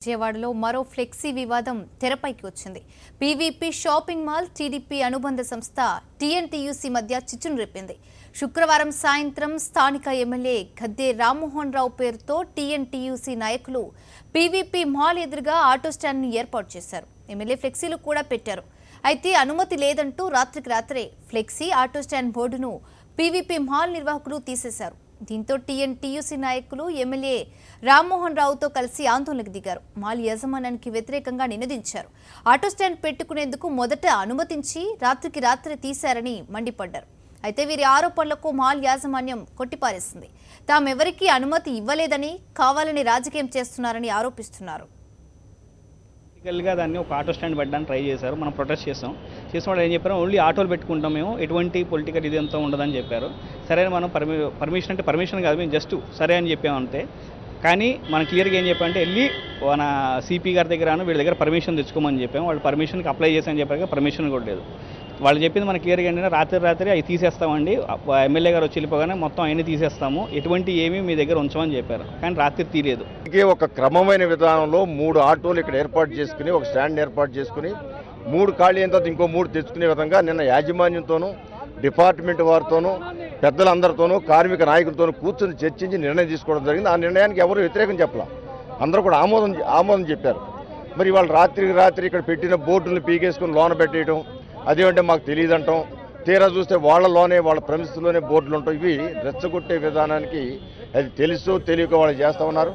విజయవాడలో మరో ఫ్లెక్సీ వివాదం తెరపైకి వచ్చింది. పీవీపీ షాపింగ్ మాల్, టీడీపీ అనుబంధ సంస్థ టీఎన్టీయూసీ మధ్య చిచ్చును రేపింది. శుక్రవారం సాయంత్రం స్థానిక ఎమ్మెల్యే గద్దె రామ్మోహన్ రావు పేరుతో టీఎన్టీయూసీ నాయకులు పీవీపీ మాల్ ఎదురుగా ఆటో స్టాండ్ను ఏర్పాటు చేశారు. ఎమ్మెల్యే ఫ్లెక్సీలు కూడా పెట్టారు. అయితే అనుమతి లేదంటూ రాత్రికి రాత్రే ఫ్లెక్సీ, ఆటో స్టాండ్ బోర్డును పీవీపీ మాల్ నిర్వాహకులు తీసేశారు. దీంతో టీఎన్టీయూసీ నాయకులు ఎమ్మెల్యే రామ్మోహన్ రావుతో కలిసి ఆందోళనకు దిగారు. మాల్ యాజమాన్యానికి వ్యతిరేకంగా నినదించారు. ఆటో స్టాండ్ పెట్టుకునేందుకు మొదట అనుమతించి రాత్రికి రాత్రి తీశారని మండిపడ్డారు. అయితే వీరి ఆరోపణలకు మాల్ యాజమాన్యం కొట్టిపారేసింది. తామెవరికీ అనుమతి ఇవ్వలేదని, కావాలని రాజకీయం చేస్తున్నారని ఆరోపిస్తున్నారు. గా దాన్ని ఒక ఆటో స్టాండ్ పెట్టడానికి ట్రై చేశారు. మనం ప్రొటెస్ట్ చేసినప్పుడు ఏం చెప్పారు, ఓన్లీ ఆటోలు పెట్టుకుంటాం, మేము ఎటువంటి పొలిటికల్ ఇది అంతా ఉండదని చెప్పారు. సరే మనం పర్మిషన్ అంటే పర్మిషన్ కాదు, మేము జస్ట్ సరే అని చెప్పామంతే. కానీ మనం క్లియర్గా ఏం చెప్పామంటే వెళ్ళి మన సిపి గారి దగ్గర వీళ్ళ దగ్గర పర్మిషన్ తెచ్చుకోమని చెప్పాము. వాళ్ళు పర్మిషన్కి అప్లై చేశామని చెప్పారు, పర్మిషన్ కూడా లేదు. వాళ్ళు చెప్పింది మనకి క్లియర్గా ఏంటంటే రాత్రి అవి తీసేస్తామండి, ఎమ్మెల్యే గారు వచ్చి వెళ్ళిపోగానే మొత్తం అవన్నీ తీసేస్తాము, ఎటువంటి ఏమీ మీ దగ్గర ఉంచమని చెప్పారు. కానీ రాత్రి తీయలేదు. ఒక క్రమమైన విధానంలో 3 ఆటోలు ఇక్కడ ఏర్పాటు చేసుకుని, ఒక స్టాండ్ ఏర్పాటు చేసుకుని 3 ఖాళీ అయిన తర్వాత ఇంకో 3 తెచ్చుకునే విధంగా నిన్న యాజమాన్యంతోనూ, డిపార్ట్మెంట్ వారితోనూ, పెద్దలందరితోనూ, కార్మిక నాయకులతోనూ కూర్చొని చర్చించి నిర్ణయం తీసుకోవడం జరిగింది. ఆ నిర్ణయానికి ఎవరు వ్యతిరేకం చెప్పలా, అందరూ కూడా ఆమోదం చెప్పారు. మరి వాళ్ళు రాత్రి ఇక్కడ పెట్టిన బోర్డులను పీకేసుకుని లోన పెట్టేయడం, అదేమంటే మాకు తెలియదు అంటాం. తీరా చూస్తే వాళ్ళ ప్రమిస్తుల్లోనే బోర్డులు ఉంటాయి. ఇవి రెచ్చగొట్టే విధానానికి అది తెలుసో తెలియక వాళ్ళు చేస్తూ ఉన్నారు.